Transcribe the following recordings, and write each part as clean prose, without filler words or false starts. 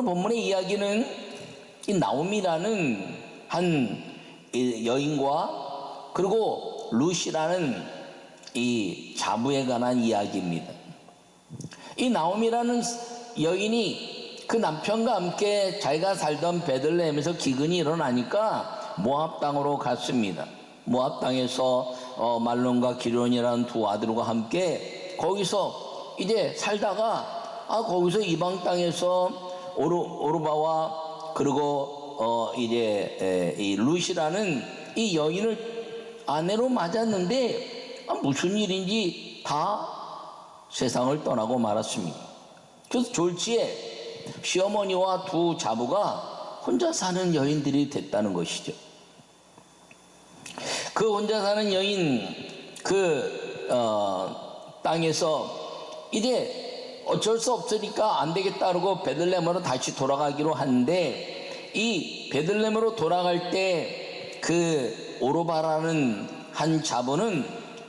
오늘 본문의 이야기는 이 나오미라는 한 여인과 그리고 룻이라는 이 자부에 관한 이야기입니다. 이 나오미라는 여인이 그 남편과 함께 자기가 살던 베들레헴에서 기근이 일어나니까 모압 땅으로 갔습니다. 모압 땅에서 말론과 기론이라는 두 아들과 함께 거기서 이제 살다가 거기서 이방 땅에서 오르바와 그리고 이제 이 룻이라는 이 여인을 아내로 맞았는데 무슨 일인지 다 세상을 떠나고 말았습니다. 그래서 졸지에 시어머니와 두 자부가 혼자 사는 여인들이 됐다는 것이죠. 그 혼자 사는 여인 땅에서 이제 어쩔 수 없으니까 안 되겠다 그러고 베들레헴으로 다시 돌아가기로 하는데, 이 베들레헴으로 돌아갈 때 그 오르바라는 한 자부는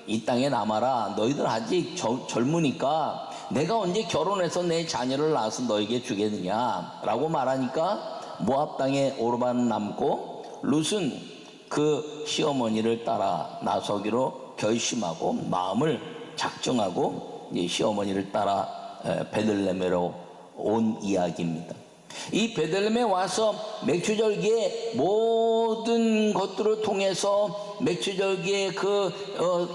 이 땅에 남아라. 너희들 아직 젊으니까 내가 언제 결혼해서 내 자녀를 낳아서 너에게 주겠느냐 라고 말하니까 모압 땅에 오르바는 남고 룻은 그 시어머니를 따라 나서기로 결심하고 마음을 작정하고 시어머니를 따라 베들레헴으로 온 이야기입니다. 이 베들레헴에 와서 맥추절기에 모든 것들을 통해서 맥추절기에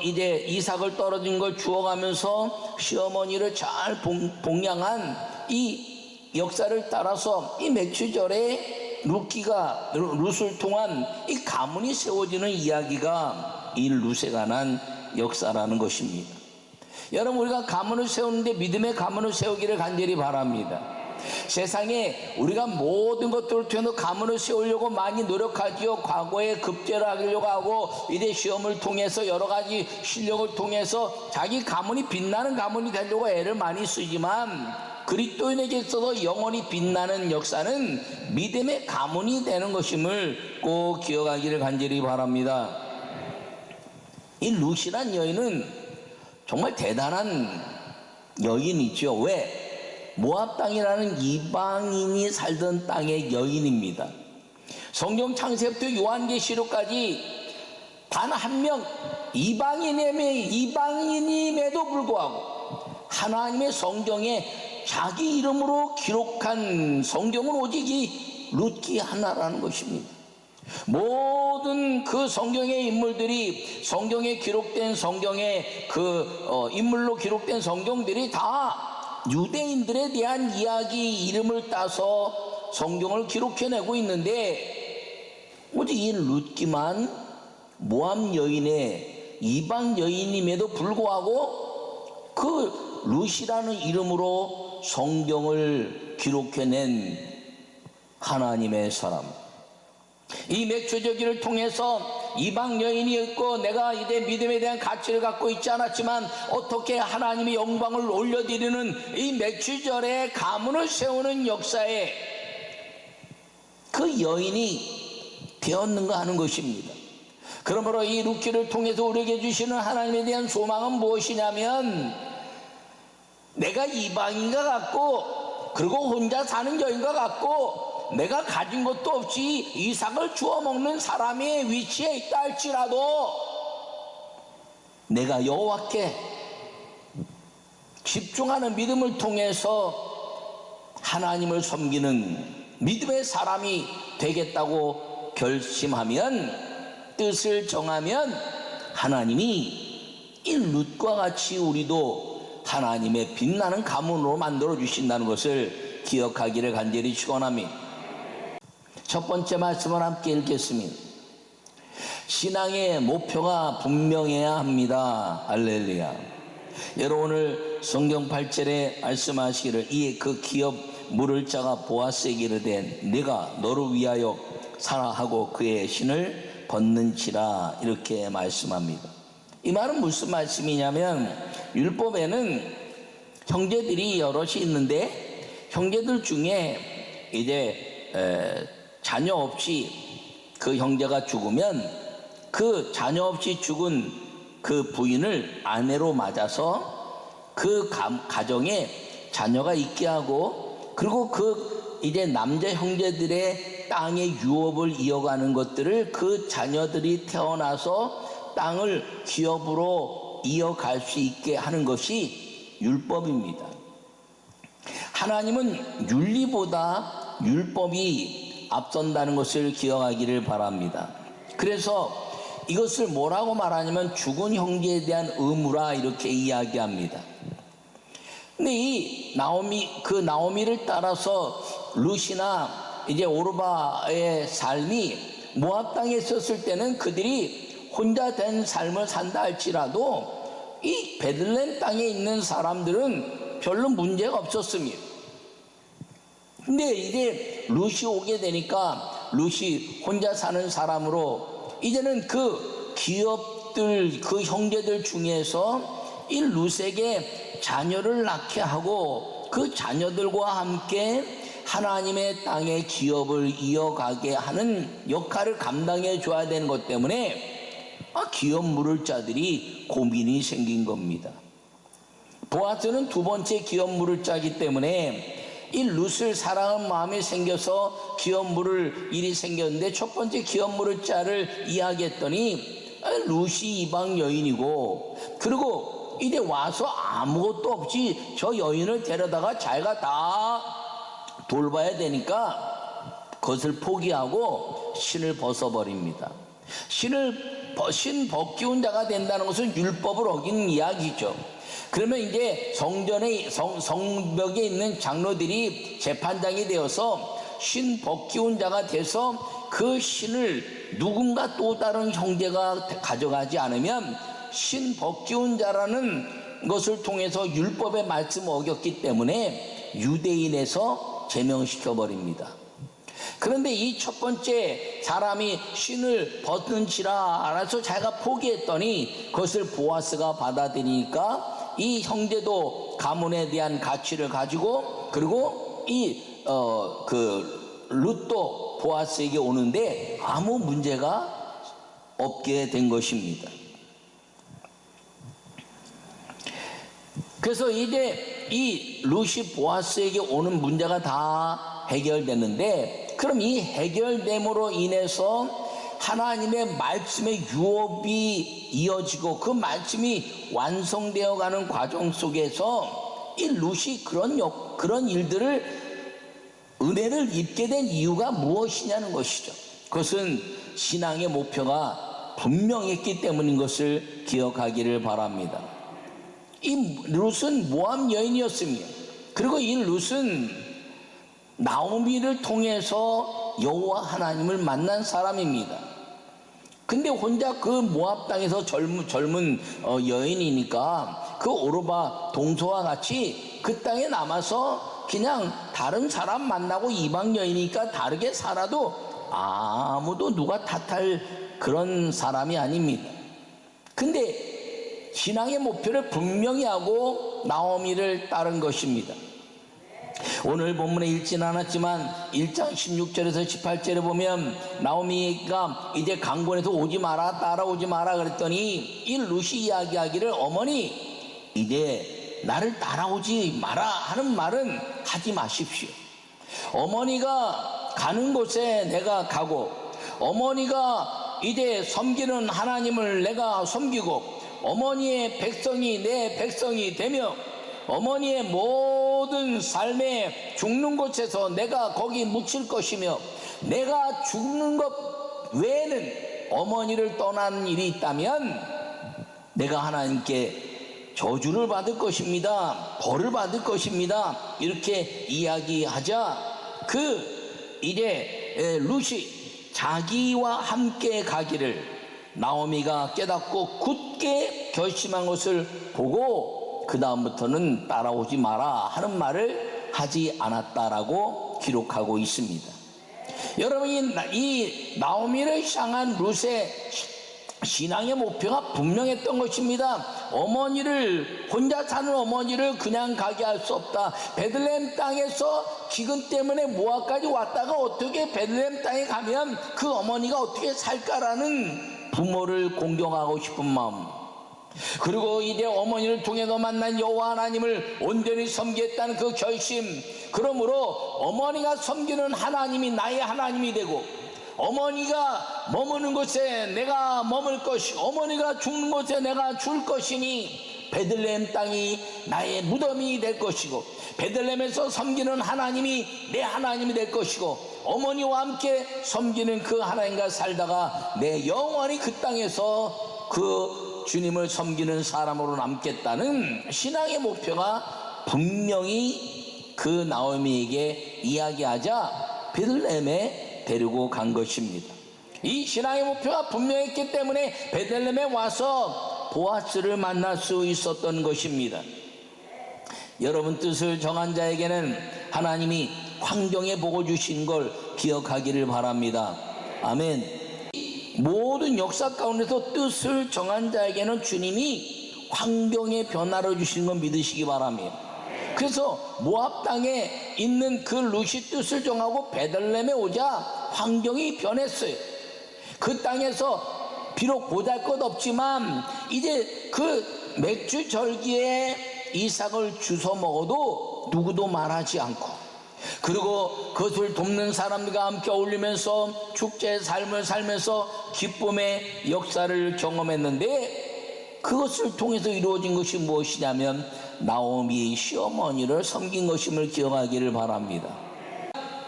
이제 이삭을 떨어진 걸 주워가면서 시어머니를 잘 봉양한 이 역사를 따라서 이 맥추절에 룻을 통한 이 가문이 세워지는 이야기가 이 룻에 관한 역사라는 것입니다. 여러분, 우리가 가문을 세우는데 믿음의 가문을 세우기를 간절히 바랍니다. 세상에 우리가 모든 것들을 통해서 가문을 세우려고 많이 노력하지요. 과거에 급제를 하려고 하고 이제 시험을 통해서 여러 가지 실력을 통해서 자기 가문이 빛나는 가문이 되려고 애를 많이 쓰지만, 그리스도인에게 있어서 영원히 빛나는 역사는 믿음의 가문이 되는 것임을 꼭 기억하기를 간절히 바랍니다. 이 룻이란 여인은 정말 대단한 여인이죠. 왜? 모압 땅이라는 이방인이 살던 땅의 여인입니다. 성경 창세부터 요한계시록까지 단 한 명 이방인임에도 불구하고 하나님의 성경에 자기 이름으로 기록한 성경은 오직 이 룻기 하나라는 것입니다. 모든 그 성경의 인물들이, 성경에 기록된 성경의 인물로 기록된 성경들이 다 유대인들에 대한 이야기 이름을 따서 성경을 기록해내고 있는데, 오직 이 룻기만 모압 여인의 이방 여인임에도 불구하고 그 룻이라는 이름으로 성경을 기록해낸 하나님의 사람. 이 맥추절기를 통해서 이방 여인이었고 내가 이제 믿음에 대한 가치를 갖고 있지 않았지만 어떻게 하나님의 영광을 올려드리는 이 맥추절의 가문을 세우는 역사에 그 여인이 되었는가 하는 것입니다. 그러므로 이 룻기를 통해서 우리에게 주시는 하나님에 대한 소망은 무엇이냐면, 내가 이방인과 같고 그리고 혼자 사는 여인과 같고 내가 가진 것도 없이 이삭을 주워 먹는 사람의 위치에 있다 할지라도 내가 여호와께 집중하는 믿음을 통해서 하나님을 섬기는 믿음의 사람이 되겠다고 결심하면, 뜻을 정하면 하나님이 이 룻과 같이 우리도 하나님의 빛나는 가문으로 만들어 주신다는 것을 기억하기를 간절히 축원합니다. 첫 번째 말씀을 함께 읽겠습니다. 신앙의 목표가 분명해야 합니다. 할렐루야. 여러분, 오늘 성경 8절에 말씀하시기를 이에 그 기업 물을 자가 보아스에게 이르되 내가 너를 위하여 사라 하고 그의 신을 벗는지라, 이렇게 말씀합니다. 이 말은 무슨 말씀이냐면, 율법에는 형제들이 여럿이 있는데 형제들 중에 이제 자녀 없이 그 형제가 죽으면 그 자녀 없이 죽은 그 부인을 아내로 맞아서 그 가정에 자녀가 있게 하고, 그리고 그 이제 남자 형제들의 땅의 유업을 이어가는 것들을 그 자녀들이 태어나서 땅을 기업으로 이어갈 수 있게 하는 것이 율법입니다. 하나님은 윤리보다 율법이 앞선다는 것을 기억하기를 바랍니다. 그래서 이것을 뭐라고 말하냐면 죽은 형제에 대한 의무라 이렇게 이야기합니다. 근데 이 나오미를 따라서 룻이나 이제 오르바의 삶이 모압 땅에 있었을 때는 그들이 혼자 된 삶을 산다 할지라도 이 베들레헴 땅에 있는 사람들은 별로 문제가 없었습니다. 근데 이제 룻이 오게 되니까 룻이 혼자 사는 사람으로 이제는 그 기업들, 그 형제들 중에서 이 룻에게 자녀를 낳게 하고 그 자녀들과 함께 하나님의 땅의 기업을 이어가게 하는 역할을 감당해 줘야 되는 것 때문에 기업 물을 자들이 고민이 생긴 겁니다. 보아스는 두 번째 기업 물을 자기 때문에 이 룻을 사랑하는 마음이 생겨서 기업 물을 일이 생겼는데 첫 번째 기업 물을 자를 이야기했더니 룻이 이방 여인이고 그리고 이제 와서 아무것도 없이 저 여인을 데려다가 자기가 다 돌봐야 되니까 그것을 포기하고 신을 벗어버립니다. 신 벗기운 자가 된다는 것은 율법을 어긴 이야기죠. 그러면 이제 성벽에 있는 장로들이 재판장이 되어서 신 벗기운 자가 돼서 그 신을 누군가 또 다른 형제가 가져가지 않으면 신 벗기운 자라는 것을 통해서 율법의 말씀을 어겼기 때문에 유대인에서 제명시켜 버립니다. 그런데 이 첫 번째 사람이 신을 벗는지라 알아서 자기가 포기했더니 그것을 보아스가 받아들이니까 이 형제도 가문에 대한 가치를 가지고 그리고 룻도 보아스에게 오는데 아무 문제가 없게 된 것입니다. 그래서 이제 이 룻이 보아스에게 오는 문제가 다 해결됐는데 그럼 이 해결됨으로 인해서 하나님의 말씀의 유업이 이어지고 그 말씀이 완성되어 가는 과정 속에서 이 룻이 그런 일들을 은혜를 입게 된 이유가 무엇이냐는 것이죠. 그것은 신앙의 목표가 분명했기 때문인 것을 기억하기를 바랍니다. 이 룻은 모압 여인이었습니다. 그리고 이 룻은 나오미를 통해서 여호와 하나님을 만난 사람입니다. 근데 혼자 그 모압 땅에서 젊은 여인이니까 그 오르바 동서와 같이 그 땅에 남아서 그냥 다른 사람 만나고 이방 여인이니까 다르게 살아도 아무도 누가 탓할 그런 사람이 아닙니다. 근데 신앙의 목표를 분명히 하고 나오미를 따른 것입니다. 오늘 본문에 읽진 않았지만 1장 16절에서 18절에 보면 나오미가 이제 강권에서 오지 마라 따라오지 마라 그랬더니 이 룻이 이야기하기를 어머니 이제 나를 따라오지 마라 하는 말은 하지 마십시오. 어머니가 가는 곳에 내가 가고 어머니가 이제 섬기는 하나님을 내가 섬기고 어머니의 백성이 내 백성이 되며 어머니의 모든 삶에 죽는 곳에서 내가 거기 묻힐 것이며 내가 죽는 것 외에는 어머니를 떠나는 일이 있다면 내가 하나님께 저주를 받을 것입니다. 벌을 받을 것입니다. 이렇게 이야기하자 이제 룻이 자기와 함께 가기를 나오미가 깨닫고 굳게 결심한 것을 보고 그 다음부터는 따라오지 마라 하는 말을 하지 않았다라고 기록하고 있습니다. 여러분 이 나오미를 향한 룻의 신앙의 목표가 분명했던 것입니다. 어머니를 혼자 사는 어머니를 그냥 가게 할 수 없다. 베들레헴 땅에서 기근 때문에 모압까지 왔다가 어떻게 베들레헴 땅에 가면 그 어머니가 어떻게 살까라는 부모를 공경하고 싶은 마음. 그리고 이제 어머니를 통해서 만난 여호와 하나님을 온전히 섬기겠다는 그 결심, 그러므로 어머니가 섬기는 하나님이 나의 하나님이 되고, 어머니가 머무는 곳에 내가 머물 것이고, 어머니가 죽는 곳에 내가 죽을 것이니 베들레헴 땅이 나의 무덤이 될 것이고, 베들레헴에서 섬기는 하나님이 내 하나님이 될 것이고, 어머니와 함께 섬기는 그 하나님과 살다가 내 영원히 그 땅에서 그 주님을 섬기는 사람으로 남겠다는 신앙의 목표가 분명히 그 나오미에게 이야기하자 베들레헴에 데리고 간 것입니다. 이 신앙의 목표가 분명했기 때문에 베들레헴에 와서 보아스를 만날 수 있었던 것입니다. 여러분, 뜻을 정한 자에게는 하나님이 환경에 복을 주신 걸 기억하기를 바랍니다. 아멘. 모든 역사 가운데서 뜻을 정한 자에게는 주님이 환경의 변화를 주신 걸 믿으시기 바랍니다. 그래서 모압 땅에 있는 그 룻이 뜻을 정하고 베들레헴에 오자 환경이 변했어요. 그 땅에서 비록 보잘것없지만 이제 그 맥주 절기에 이삭을 주워 먹어도 누구도 말하지 않고, 그리고 그것을 돕는 사람들과 함께 어울리면서 축제의 삶을 살면서 기쁨의 역사를 경험했는데, 그것을 통해서 이루어진 것이 무엇이냐면 나오미의 시어머니를 섬긴 것임을 기억하기를 바랍니다.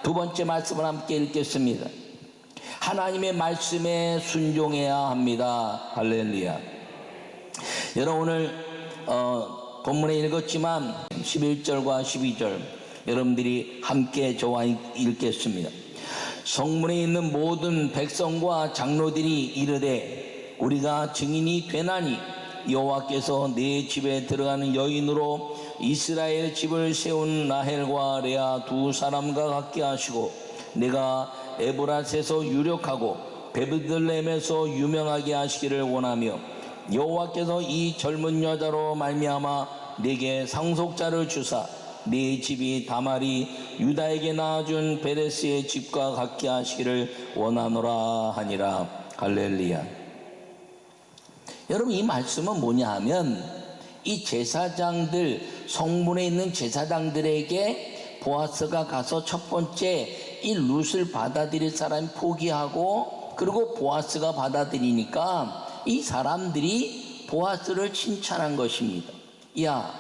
두 번째 말씀을 함께 읽겠습니다. 하나님의 말씀에 순종해야 합니다. 할렐루야. 여러분, 오늘 본문에 읽었지만 11절과 12절 여러분들이 함께 저와 읽겠습니다. 성문에 있는 모든 백성과 장로들이 이르되 우리가 증인이 되나니 여호와께서 내 집에 들어가는 여인으로 이스라엘 집을 세운 라헬과 레아 두 사람과 같게 하시고, 내가 에브라스에서 유력하고 베들레헴에서 유명하게 하시기를 원하며, 여호와께서 이 젊은 여자로 말미암아 내게 상속자를 주사 네 집이 다말이 유다에게 낳아준 베레스의 집과 같게 하시기를 원하노라 하니라. 할렐루야. 여러분, 이 말씀은 뭐냐 하면 이 제사장들, 성문에 있는 제사장들에게 보아스가 가서 첫 번째 이 룻을 받아들일 사람이 포기하고, 그리고 보아스가 받아들이니까 이 사람들이 보아스를 칭찬한 것입니다. 야,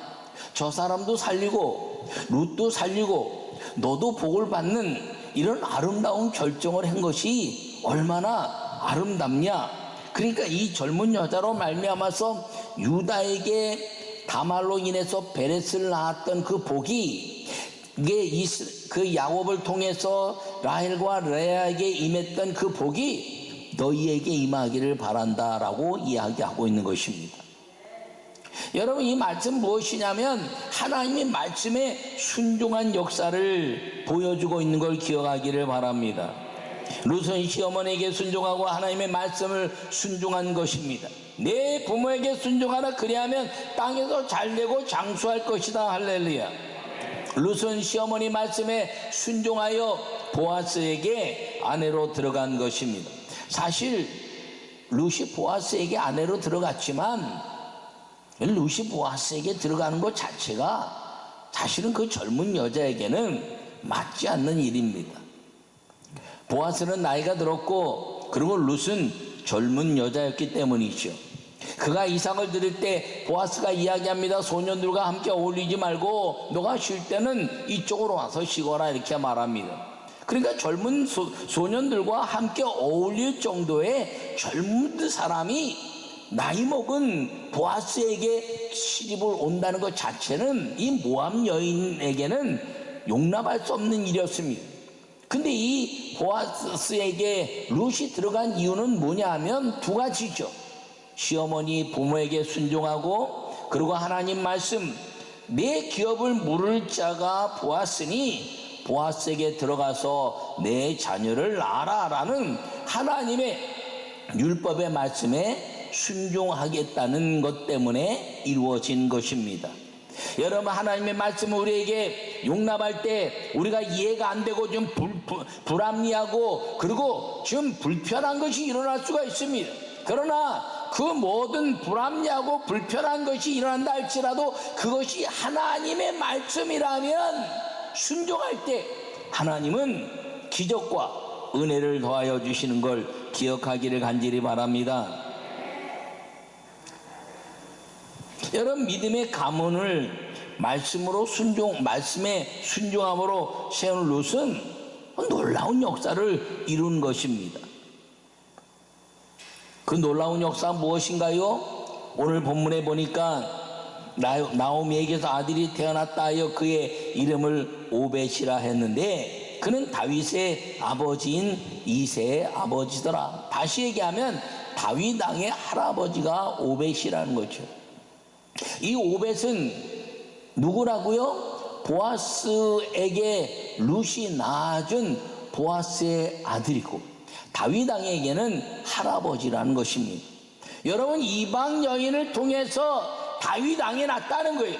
저 사람도 살리고 룻도 살리고 너도 복을 받는 이런 아름다운 결정을 한 것이 얼마나 아름답냐. 그러니까 이 젊은 여자로 말미암아서 유다에게 다말로 인해서 베레스를 낳았던 그 복이, 이게 그 야곱을 통해서 라헬과 레아에게 임했던 그 복이 너희에게 임하기를 바란다라고 이야기하고 있는 것입니다. 여러분, 이 말씀 무엇이냐면 하나님의 말씀에 순종한 역사를 보여주고 있는 걸 기억하기를 바랍니다. 룻은 시어머니에게 순종하고 하나님의 말씀을 순종한 것입니다. 내 부모에게 순종하라, 그리하면 땅에서 잘되고 장수할 것이다. 할렐루야. 룻은 시어머니 말씀에 순종하여 보아스에게 아내로 들어간 것입니다. 사실 룻이 보아스에게 아내로 들어갔지만 룻이 보아스에게 들어가는 것 자체가 사실은 그 젊은 여자에게는 맞지 않는 일입니다. 보아스는 나이가 들었고, 그리고 룻은 젊은 여자였기 때문이죠. 그가 이삭을 드릴 때 보아스가 이야기합니다. 소년들과 함께 어울리지 말고 너가 쉴 때는 이쪽으로 와서 쉬거라, 이렇게 말합니다. 그러니까 젊은 소년들과 함께 어울릴 정도의 젊은 사람이 나이 먹은 보아스에게 시집을 온다는 것 자체는 이 모압 여인에게는 용납할 수 없는 일이었습니다. 근데 이 보아스에게 룻이 들어간 이유는 뭐냐 하면 두 가지죠. 시어머니 부모에게 순종하고, 그리고 하나님 말씀, 내 기업을 물을 자가 보았으니 보아스에게 들어가서 내 자녀를 낳아라라는 하나님의 율법의 말씀에 순종하겠다는 것 때문에 이루어진 것입니다. 여러분, 하나님의 말씀을 우리에게 용납할 때 우리가 이해가 안 되고 좀 불합리하고 그리고 좀 불편한 것이 일어날 수가 있습니다. 그러나 그 모든 불합리하고 불편한 것이 일어난다 할지라도 그것이 하나님의 말씀이라면 순종할 때 하나님은 기적과 은혜를 더하여 주시는 걸 기억하기를 간절히 바랍니다. 여러분, 믿음의 가문을 말씀에 순종함으로 세운 룻은 놀라운 역사를 이룬 것입니다. 그 놀라운 역사 무엇인가요? 오늘 본문에 보니까 나오미에게서 아들이 태어났다 하여 그의 이름을 오벳이라 했는데 그는 다윗의 아버지인 이새의 아버지더라. 다시 얘기하면 다윗 왕의 할아버지가 오벳이라는 거죠. 이 오벳은 누구라고요? 보아스에게 룻이 낳아준 보아스의 아들이고 다윗 왕에게는 할아버지라는 것입니다. 여러분, 이방 여인을 통해서 다윗 왕이 났다는 거예요.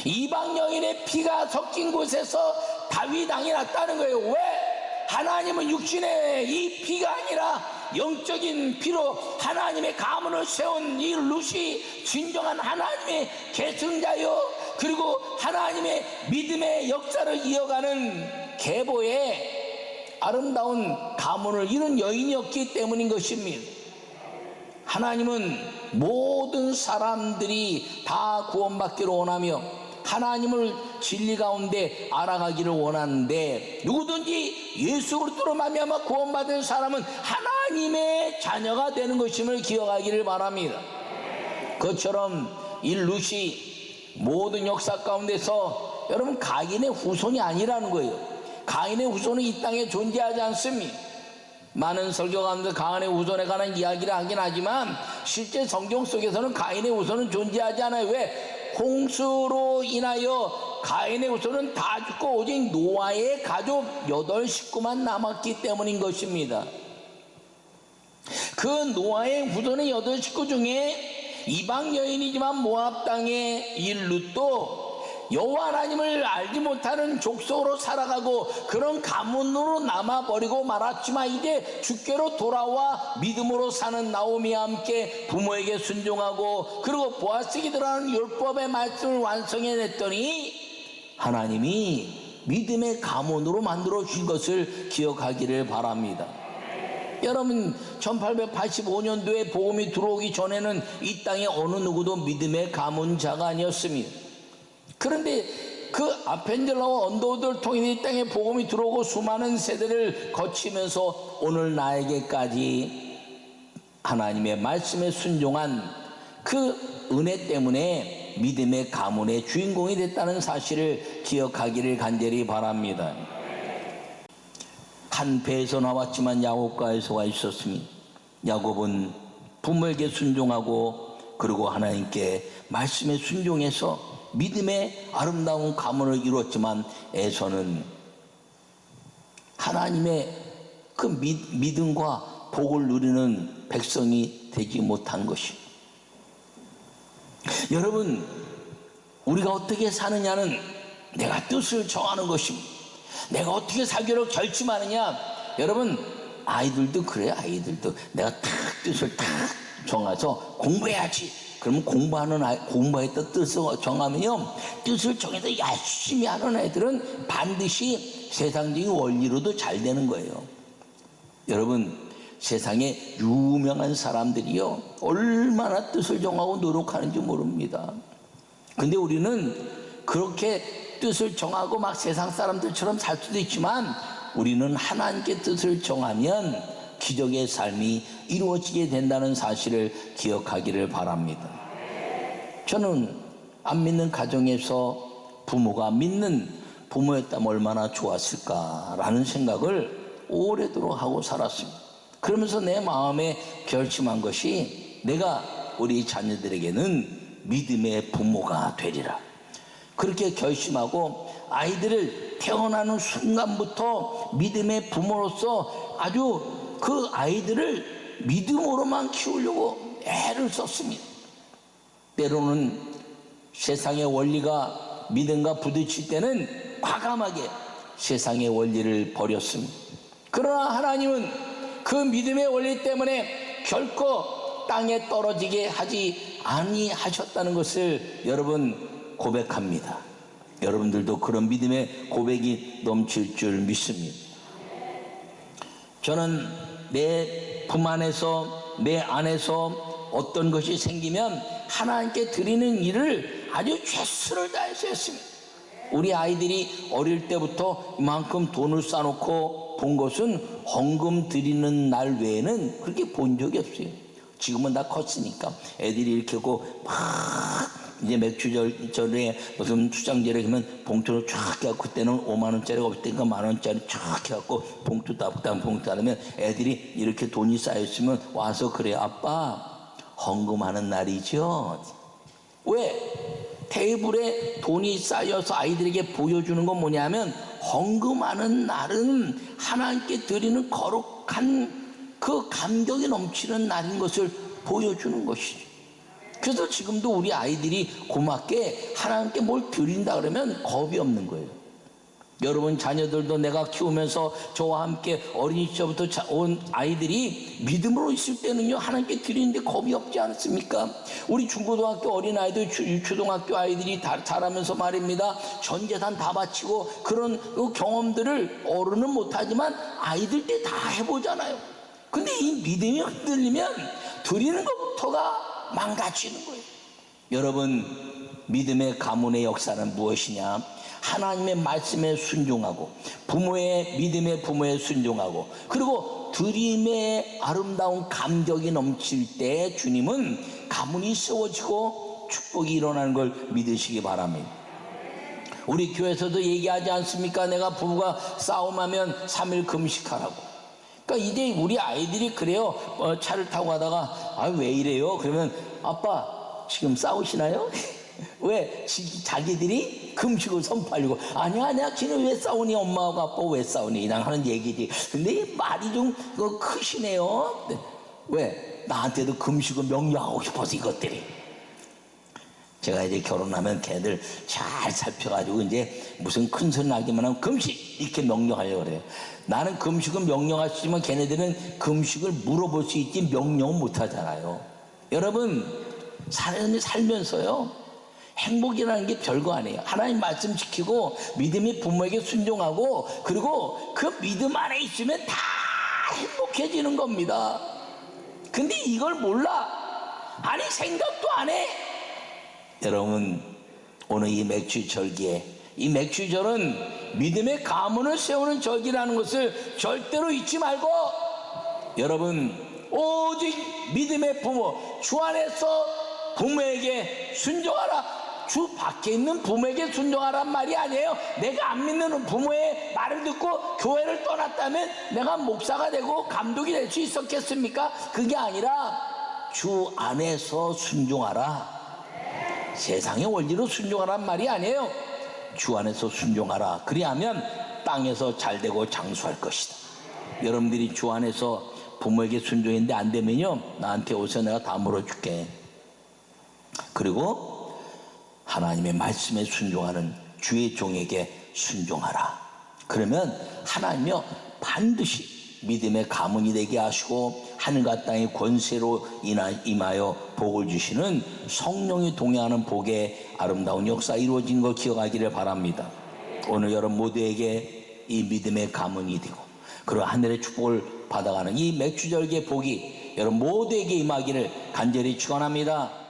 이방 여인의 피가 섞인 곳에서 다윗 왕이 났다는 거예요. 왜? 하나님은 육신의 이 피가 아니라 영적인 피로 하나님의 가문을 세운 이 룻이 진정한 하나님의 계승자요, 그리고 하나님의 믿음의 역사를 이어가는 계보의 아름다운 가문을 이룬 여인이었기 때문인 것입니다. 하나님은 모든 사람들이 다 구원받기를 원하며 하나님을 진리 가운데 알아가기를 원하는데 누구든지 예수 그리스도로 말미암아 구원받은 사람은 하나님의 자녀가 되는 것임을 기억하기를 바랍니다. 그처럼 이 룻이 모든 역사 가운데서 여러분 가인의 후손이 아니라는 거예요. 가인의 후손은 이 땅에 존재하지 않습니다. 많은 설교 가운데 가인의 후손에 관한 이야기를 하긴 하지만 실제 성경 속에서는 가인의 후손은 존재하지 않아요. 왜? 홍수로 인하여 가인의 후손은 다 죽고 오직 노아의 가족 8식구만 남았기 때문인 것입니다. 그 노아의 후손의 8식구 중에 이방 여인이지만 모압 땅의 이 룻도 여호와 하나님을 알지 못하는 족속으로 살아가고 그런 가문으로 남아버리고 말았지만 이제 주께로 돌아와 믿음으로 사는 나오미와 함께 부모에게 순종하고 그리고 보아스에게 들어가는 율법의 말씀을 완성해냈더니 하나님이 믿음의 가문으로 만들어 주신 것을 기억하기를 바랍니다. 여러분, 1885년도에 복음이 들어오기 전에는 이 땅에 어느 누구도 믿음의 가문자가 아니었습니다. 그런데 그 아펜젤러와 언더우드를 통해 이 땅에 복음이 들어오고 수많은 세대를 거치면서 오늘 나에게까지 하나님의 말씀에 순종한 그 은혜 때문에 믿음의 가문의 주인공이 됐다는 사실을 기억하기를 간절히 바랍니다. 한 배에서 나왔지만 야곱과의 소가 있었으니 야곱은 부모에게 순종하고 그리고 하나님께 말씀에 순종해서 믿음의 아름다운 가문을 이루었지만 에서는 하나님의 그 믿음과 복을 누리는 백성이 되지 못한 것입니다. 여러분, 우리가 어떻게 사느냐는 내가 뜻을 정하는 것입니다. 내가 어떻게 살기로 결심하느냐. 여러분, 아이들도 그래요. 아이들도 내가 탁 뜻을 탁 정해서 공부해야지. 그러면 공부했던 뜻을 정하면요, 뜻을 정해서 열심히 하는 애들은 반드시 세상적인 원리로도 잘 되는 거예요. 여러분, 세상에 유명한 사람들이요 얼마나 뜻을 정하고 노력하는지 모릅니다. 근데 우리는 그렇게 뜻을 정하고 막 세상 사람들처럼 살 수도 있지만 우리는 하나님께 뜻을 정하면 기적의 삶이 이루어지게 된다는 사실을 기억하기를 바랍니다. 저는 안 믿는 가정에서 부모가 믿는 부모였다면 얼마나 좋았을까라는 생각을 오래도록 하고 살았습니다. 그러면서 내 마음에 결심한 것이 내가 우리 자녀들에게는 믿음의 부모가 되리라. 그렇게 결심하고 아이들을 태어나는 순간부터 믿음의 부모로서 아주 그 아이들을 믿음으로만 키우려고 애를 썼습니다. 때로는 세상의 원리가 믿음과 부딪힐 때는 과감하게 세상의 원리를 버렸습니다. 그러나 하나님은 그 믿음의 원리 때문에 결코 땅에 떨어지게 하지 아니하셨다는 것을 여러분 고백합니다. 여러분들도 그런 믿음의 고백이 넘칠 줄 믿습니다. 저는 내 품 안에서, 내 안에서 어떤 것이 생기면 하나님께 드리는 일을 아주 최선을 다해서 했습니다. 우리 아이들이 어릴 때부터 이만큼 돈을 쌓아놓고 본 것은 헌금 드리는 날 외에는 그렇게 본 적이 없어요. 지금은 다 컸으니까 애들이 이렇게 하고 막 이제 맥주절에 무슨 수장절에 그러면 봉투를 쫙 해갖고 그때는 5만원짜리가 없을 때니까 만원짜리 쫙 해갖고 봉투 따뜻한 봉투 따르면 애들이 이렇게 돈이 쌓였으면 와서 그래 아빠 헌금하는 날이죠. 왜? 테이블에 돈이 쌓여서 아이들에게 보여주는 건 뭐냐면 헌금하는 날은 하나님께 드리는 거룩한 그 감격이 넘치는 날인 것을 보여주는 것이죠. 그래서 지금도 우리 아이들이 고맙게 하나님께 뭘 드린다 그러면 겁이 없는 거예요. 여러분 자녀들도 내가 키우면서 저와 함께 어린 시절부터 온 아이들이 믿음으로 있을 때는요 하나님께 드리는데 겁이 없지 않습니까? 우리 중고등학교 어린아이들 유초등학교 아이들이 다 자라면서 말입니다. 전 재산 다 바치고 그런 경험들을 어른은 못하지만 아이들 때 다 해보잖아요. 근데 이 믿음이 흔들리면 드리는 것부터가 망가지는 거예요. 여러분 믿음의 가문의 역사는 무엇이냐? 하나님의 말씀에 순종하고 부모의 믿음의 부모에 순종하고 그리고 드림의 아름다운 감격이 넘칠 때 주님은 가문이 세워지고 축복이 일어나는 걸 믿으시기 바랍니다. 우리 교회에서도 얘기하지 않습니까? 내가 부부가 싸움하면 3일 금식하라고. 그러니까 이제 우리 아이들이 그래요. 차를 타고 가다가 아 왜 이래요? 그러면 아빠 지금 싸우시나요? 왜? 자기들이 금식을 선포하려고 아니야 쟤는 왜 싸우니? 엄마하고 아빠 왜 싸우니? 그냥 하는 얘기지. 근데 이 말이 좀 크시네요. 왜? 나한테도 금식을 명령하고 싶어서 이것들이. 제가 이제 결혼하면 걔들 잘 살펴가지고 이제 무슨 큰 소리 나기만 하면 금식 이렇게 명령하려고 그래요. 나는 금식은 명령할 수 있지만 걔네들은 금식을 물어볼 수 있지 명령은 못하잖아요. 여러분 살면서요 행복이라는 게 별거 아니에요. 하나님 말씀 지키고 믿음이 부모에게 순종하고 그리고 그 믿음 안에 있으면 다 행복해지는 겁니다. 근데 이걸 몰라. 아니 생각도 안 해. 여러분 오늘 이 맥주절기에 이 맥주절은 믿음의 가문을 세우는 절기라는 것을 절대로 잊지 말고 여러분 오직 믿음의 부모 주 안에서 부모에게 순종하라. 주 밖에 있는 부모에게 순종하란 말이 아니에요. 내가 안 믿는 부모의 말을 듣고 교회를 떠났다면 내가 목사가 되고 감독이 될 수 있었겠습니까? 그게 아니라 주 안에서 순종하라. 세상의 원리로 순종하란 말이 아니에요. 주 안에서 순종하라. 그리하면 땅에서 잘되고 장수할 것이다. 여러분들이 주 안에서 부모에게 순종했는데 안 되면요 나한테 오세요. 내가 다 물어줄게. 그리고 하나님의 말씀에 순종하는 주의 종에게 순종하라. 그러면 하나님이요 반드시 믿음의 가문이 되게 하시고 하늘과 땅의 권세로 임하여 복을 주시는 성령이 동행하는 복의 아름다운 역사 이루어진 걸 기억하기를 바랍니다. 오늘 여러분 모두에게 이 믿음의 가문이 되고 그리고 하늘의 축복을 받아가는 이 맥주절기의 복이 여러분 모두에게 임하기를 간절히 축원합니다.